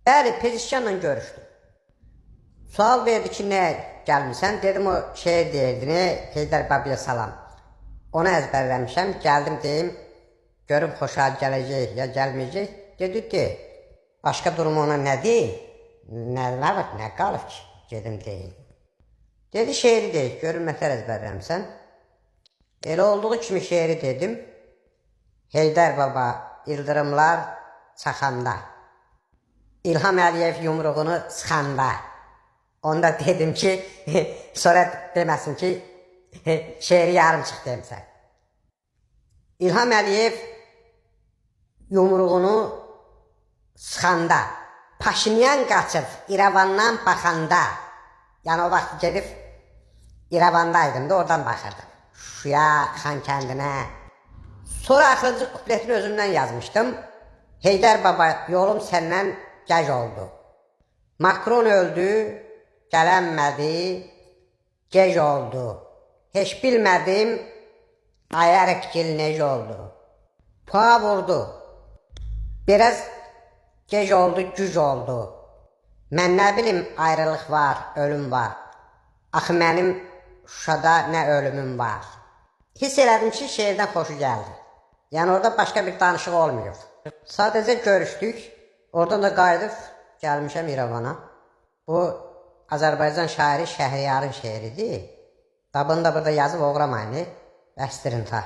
Bəli, Pezişkanla görüşdüm. Sual verdi ki, nə gəlmirsən? Dedim, o şeir deyirdi, Heydər Babiyə salam. Onu əzbərləmişəm, gəldim deyim, görüm xoşal gələcək ya gəlməyəcək. Dedi, başqa durumu ona nə deyim? Nə var, nə qalıb ki, gedim deyim. Dedi, şeiri deyik, görüm nətər əzbərləmişsən. Elə olduğu kimi şeiri dedim. Heydər Baba, ildırımlar çaxanda, İlham Əliyev yumruğunu sıxanda. Onda dedim ki, sonra deməsin ki, şeiri yarım çıx demişsən. İlham Əliyev yumruğunu sıxanda, Paşinyan qaçıb İrəvandan baxanda, yəni o vaxt gedib İrəvandaydım da oradan baxırdım. Şuya, Xankəndinə. Sonra axırıncı kupletini özümdən yazmışdım. Heydər Baba, yolum səndən gəc oldu. Makron öldü, gələnmədi, gec oldu. Heç bilmədim, ayarıqgil necə oldu. Pua vurdu, biraz gec oldu, güc oldu. Mən nə bilim, ayrılıq var, ölüm var. Axı mənim Şuşada nə ölümüm var. Hiss elədim ki, şeirdən xoşu gəldi. Yəni orada başqa bir danışıq olmuyor. Sadəcə görüşdük. Oradan da qayıdıb gəlmişəm İrəvana. Bu Azərbaycan şairi Şəhriyarın şeiridir. Dabını da burada yazıb oğramayın. Bəsdirin ta.